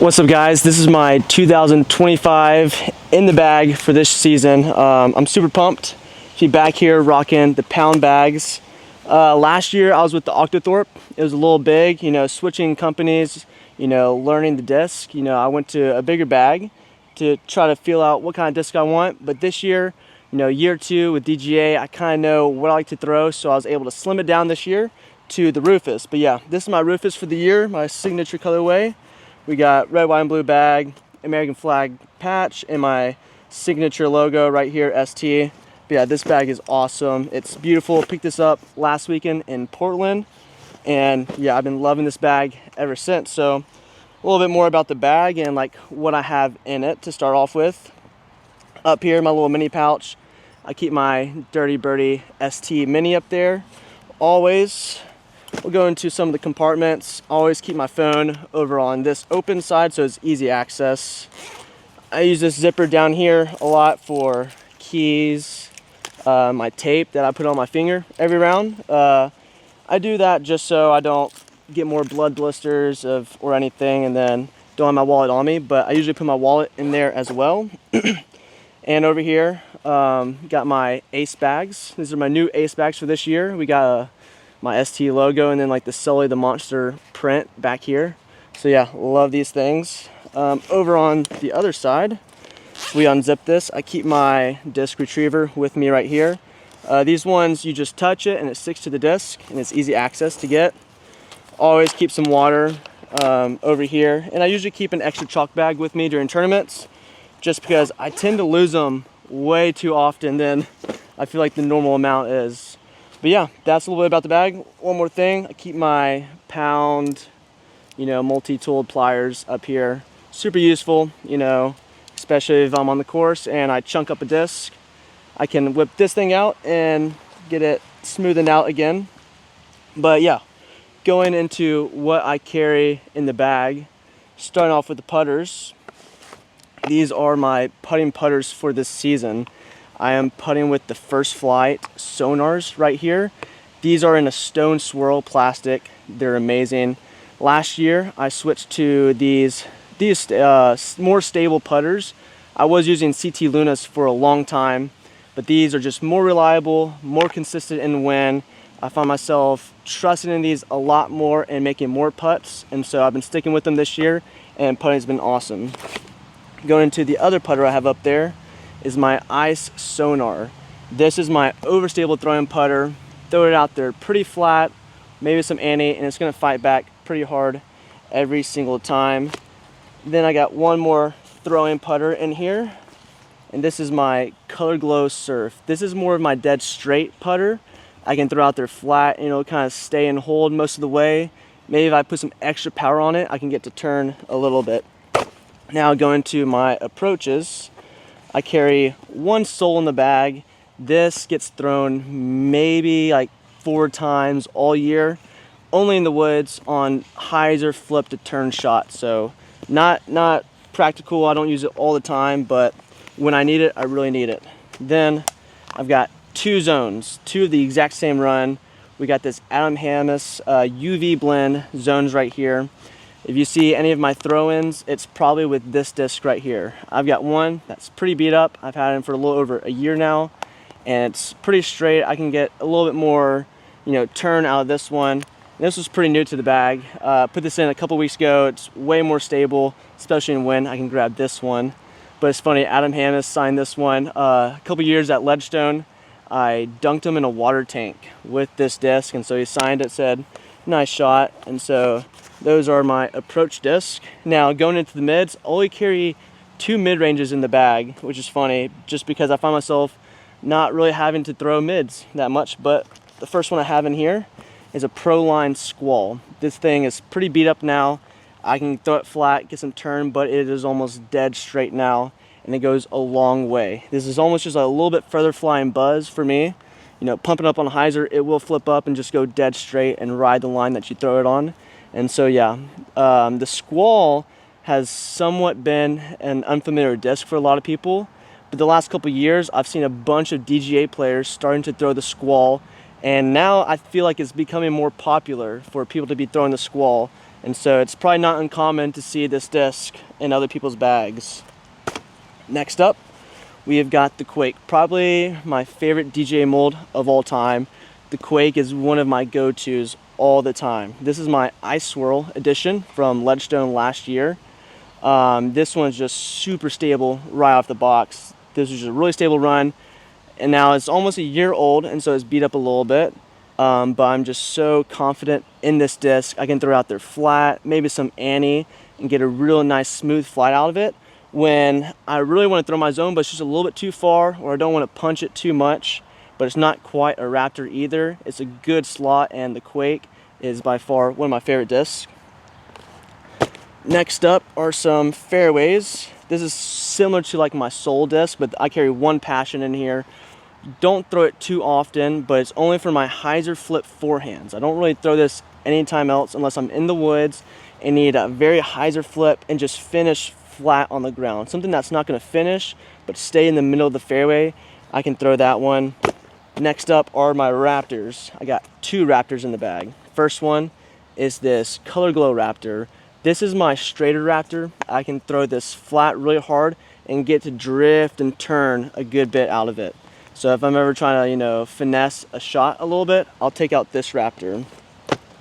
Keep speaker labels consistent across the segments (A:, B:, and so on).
A: What's up, guys? This is my 2025 in the bag for this season. I'm super pumped to be back here rocking the pound bags. Last year I was with the Octothorpe. It was a little big, switching companies, learning the disc. I went to a bigger bag to try to feel out what kind of disc I want. But this year, year two with DGA, I kind of know what I like to throw, so I was able to slim it down this year to the Rufus. But yeah, this is my Rufus for the year, my signature colorway. We got red, white, and blue bag, American flag patch, and my signature logo right here, ST. But yeah, this bag is awesome. It's beautiful. Picked this up last weekend in Portland, and yeah, I've been loving this bag ever since. So a little bit more about the bag and like what I have in it to start off with. Up here, my little mini pouch, I keep my Dirty Birdie ST Mini up there, always. We'll go into some of the compartments. Always keep my phone over on this open side so it's easy access. I use this zipper down here a lot for keys, my tape that I put on my finger every round. I do that just so I don't get more blood blisters or anything and then don't have my wallet on me, but I usually put my wallet in there as well. And over here, got my Ace bags. These are my new Ace bags for this year. We got my ST logo and then like the Sully the Monster print back here. So yeah, love these things. Over on the other side, we unzip this. I keep my disc retriever with me right here. These ones, you just touch it and it sticks to the disc and it's easy access to get. Always keep some water over here. And I usually keep an extra chalk bag with me during tournaments just because I tend to lose them way too often than I feel like the normal amount is. But yeah, that's a little bit about the bag. One more thing, I keep my pound, multi-tooled pliers up here. Super useful, especially if I'm on the course and I chunk up a disc. I can whip this thing out and get it smoothened out again. But yeah, going into what I carry in the bag, starting off with the putters. These are my putting putters for this season. I am putting with the First Flight sonars right here. These are in a stone swirl plastic. They're amazing. Last year, I switched to these more stable putters. I was using CT Lunas for a long time, but these are just more reliable, more consistent in wind. I find myself trusting in these a lot more and making more putts, and so I've been sticking with them this year, and putting's been awesome. Going into the other putter I have up there is my Ice Sonar. This is my overstable throwing putter. Throw it out there pretty flat, maybe some ante, and it's gonna fight back pretty hard every single time. Then I got one more throwing putter in here, and this is my Colorlow Surf. This is more of my dead straight putter. I can throw out there flat and it'll kind of stay and hold most of the way. Maybe if I put some extra power on it, I can get to turn a little bit. Now going to my approaches, I carry one sole in the bag. This gets thrown maybe like 4 times all year, only in the woods on hyzer flip to turn shots. So not practical. I don't use it all the time, but when I need it, I really need it. Then I've got 2 zones, 2 of the exact same run. We got this Adam Hammis UV blend zones right here. If you see any of my throw-ins, it's probably with this disc right here. I've got one that's pretty beat up. I've had it for a little over a year now, and it's pretty straight. I can get a little bit more, turn out of this one. And this was pretty new to the bag. Put this in a couple weeks ago. It's way more stable, especially in wind. I can grab this one. But it's funny, Adam Hammis signed this one a couple years at Ledgestone. I dunked him in a water tank with this disc, and so he signed it, said, nice shot. And so those are my approach disc. Now going into the mids, I only carry 2 mid-ranges in the bag, which is funny just because I find myself not really having to throw mids that much. But the first one I have in here is a Pro-Line Squall. This thing is pretty beat up now. I can throw it flat, get some turn, but it is almost dead straight now, and it goes a long way. This is almost just a little bit further flying buzz for me. Pumping up on a hyzer, it will flip up and just go dead straight and ride the line that you throw it on. And so yeah, the Squall has somewhat been an unfamiliar disc for a lot of people, but the last couple years I've seen a bunch of DGA players starting to throw the Squall, and now I feel like it's becoming more popular for people to be throwing the Squall. And so it's probably not uncommon to see this disc in other people's bags. Next up, we have got the Quake, probably my favorite DJ mold of all time. The Quake is one of my go-tos all the time. This is my Ice Swirl edition from Ledgestone last year. This one's just super stable right off the box. This was just a really stable run, and now it's almost a year old, and so it's beat up a little bit. But I'm just so confident in this disc. I can throw it out there flat, maybe some Annie, and get a real nice smooth flight out of it. When I really want to throw my zone, but it's just a little bit too far, or I don't want to punch it too much, but it's not quite a Raptor either. It's a good slot, and the Quake is by far one of my favorite discs. Next up are some fairways. This is similar to like my Soul disc, but I carry one passion in here. Don't throw it too often, but it's only for my hyzer flip forehands. I don't really throw this anytime else unless I'm in the woods and need a very hyzer flip and just finish flat on the ground. Something that's not going to finish, but stay in the middle of the fairway. I can throw that one. Next up are my Raptors. I got two Raptors in the bag. First one is this Colorlow Raptor. This is my straighter Raptor. I can throw this flat really hard and get to drift and turn a good bit out of it. So if I'm ever trying to, you know, finesse a shot a little bit, I'll take out this Raptor.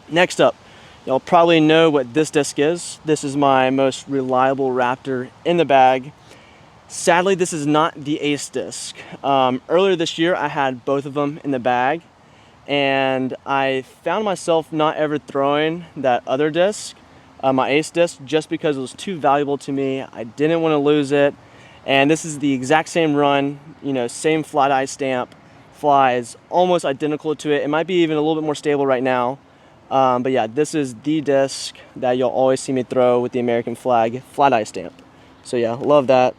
A: Next up, y'all probably know what this disc is. This is my most reliable Raptor in the bag. Sadly, this is not the Ace disc. Earlier this year, I had both of them in the bag, and I found myself not ever throwing that other disc, my Ace disc, just because it was too valuable to me. I didn't want to lose it. And this is the exact same run, you know, same flat eye stamp, flies almost identical to it. It might be even a little bit more stable right now. But yeah, this is the disc that you'll always see me throw with the American flag flat eye stamp. So yeah, love that.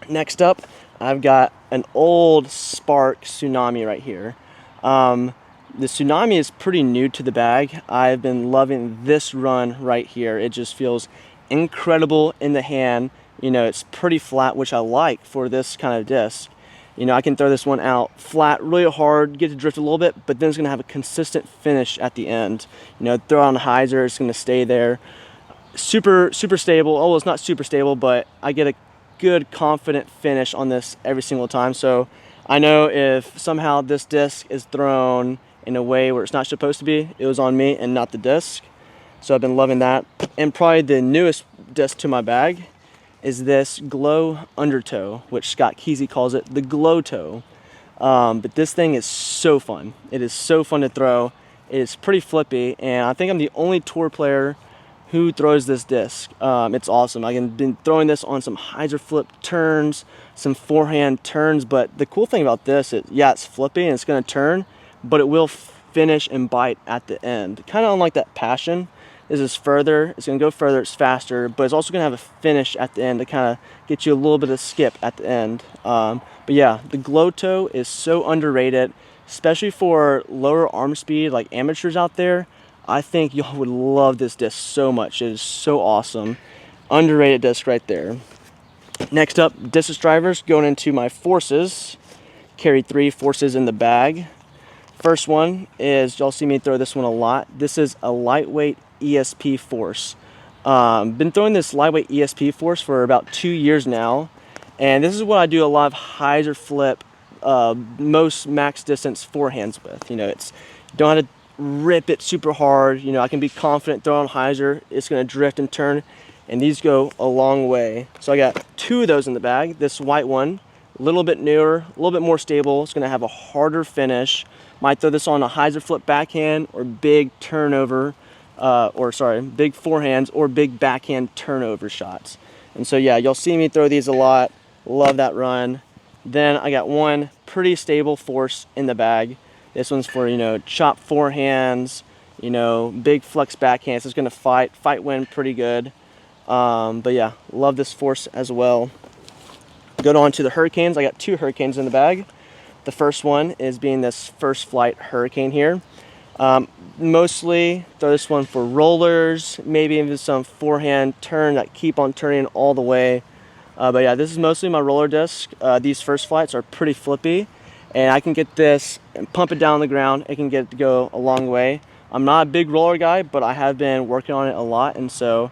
A: Next up, I've got an old Spark Tsunami right here. The Tsunami is pretty new to the bag. I've been loving this run right here. It just feels incredible in the hand. You know, it's pretty flat, which I like for this kind of disc. You know, I can throw this one out flat really hard, get to drift a little bit, but then it's going to have a consistent finish at the end. You know, throw on a hyzer, it's going to stay there. Super stable. Oh, well, it's not super stable, but I get a good, confident finish on this every single time. So I know if somehow this disc is thrown in a way where it's not supposed to be, it was on me and not the disc. So I've been loving that. And probably the newest disc to my bag is this Glow Undertow, which Scott Kesey calls it the Glow Toe. But this thing is so fun. It is so fun to throw. It is pretty flippy, and I think I'm the only tour player who throws this disc. It's awesome. I've been throwing this on some hyzer flip turns, some forehand turns, but the cool thing about this is, yeah, it's flippy and it's gonna turn, but it will finish and bite at the end. Kind of unlike that Passion. This is further, it's gonna go further, it's faster, but it's also gonna have a finish at the end to kind of get you a little bit of skip at the end. But yeah, the Glow Toe is so underrated, especially for lower arm speed, like amateurs out there. I think y'all would love this disc so much. It is so awesome. Underrated disc right there. Next up, distance drivers, going into my Forces. Carry 3 Forces in the bag. First one is, y'all see me throw this one a lot. This is a lightweight ESP Force. Been throwing this lightweight ESP Force for about 2 years now, and this is what I do a lot of hyzer flip, most max distance forehands with. You know, it's, you don't have to rip it super hard. You know, I can be confident throwing hyzer, it's going to drift and turn, and these go a long way. So I got 2 of those in the bag. This white one, a little bit newer, a little bit more stable. It's going to have a harder finish. Might throw this on a hyzer flip backhand or big turnover, big forehands or big backhand turnover shots. And so yeah, you'll see me throw these a lot. Love that run. Then I got one pretty stable Force in the bag. This one's for, you know, chop forehands, you know, big flex backhands. It's gonna fight wind pretty good. But yeah, love this Force as well. Go on to the Hurricanes. I got 2 Hurricanes in the bag. The first one is being this First Flight Hurricane here. Mostly throw this one for rollers, maybe even some forehand turn that keep on turning all the way. But yeah, this is mostly my roller disc. These First Flights are pretty flippy, and I can get this and pump it down on the ground. It can get to go a long way. I'm not a big roller guy, but I have been working on it a lot, and so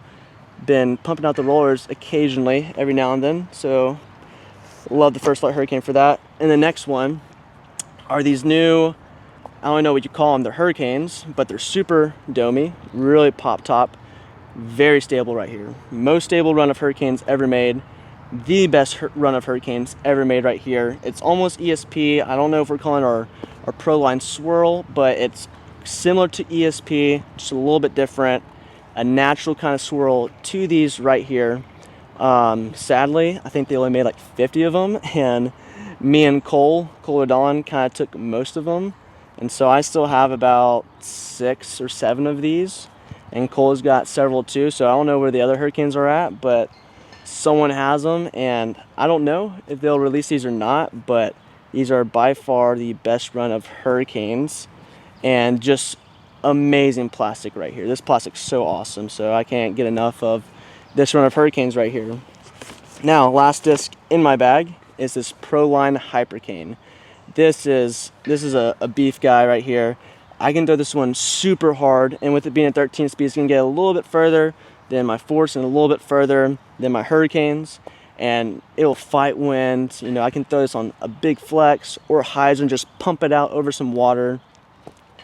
A: been pumping out the rollers occasionally, every now and then. So love the First Flight Hurricane for that. And the next one are these new, I don't know what you call them, they're Hurricanes, but they're super domey, really pop top, very stable right here. Most stable run of Hurricanes ever made. The best run of Hurricanes ever made right here. It's almost ESP. I don't know if we're calling our Proline Swirl, but it's similar to ESP, just a little bit different. A natural kind of swirl to these right here. Sadly, I think they only made like 50 of them, and me and Colorlow kind of took most of them, and so I still have about 6 or 7 of these, and Cole's got several too. So I don't know where the other Hurricanes are at, but someone has them, and I don't know if they'll release these or not, but these are by far the best run of Hurricanes, and just amazing plastic right here. This plastic's so awesome, so I can't get enough of this run of Hurricanes right here. Now, last disc in my bag is this Proline Hypercane. This is a beef guy right here. I can throw this one super hard, and with it being a 13 speed, it's gonna get a little bit further than my Force and a little bit further than my Hurricanes, and it'll fight wind. You know, I can throw this on a big flex or highs and just pump it out over some water.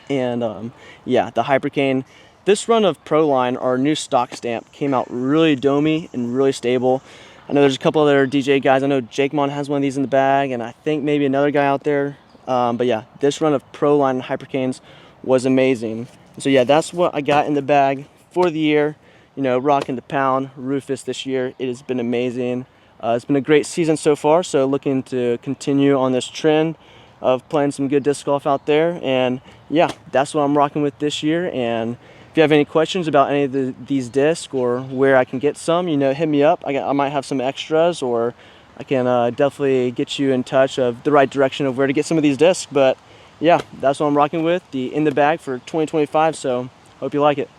A: And yeah, the Hypercane. This run of Proline, our new stock stamp, came out really domey and really stable. I know there's a couple other DJ guys. I know Jake Mon has one of these in the bag, and I think maybe another guy out there. But yeah, this run of Proline Hypercanes was amazing. So yeah, that's what I got in the bag for the year. You know, rocking the Pound Rufus this year. It has been amazing. It's been a great season so far, so looking to continue on this trend of playing some good disc golf out there. And yeah, that's what I'm rocking with this year. And if you have any questions about any of these discs or where I can get some, you know, hit me up. I might have some extras, or I can definitely get you in touch of the right direction of where to get some of these discs. But yeah, that's what I'm rocking with, the in the bag for 2025. So hope you like it.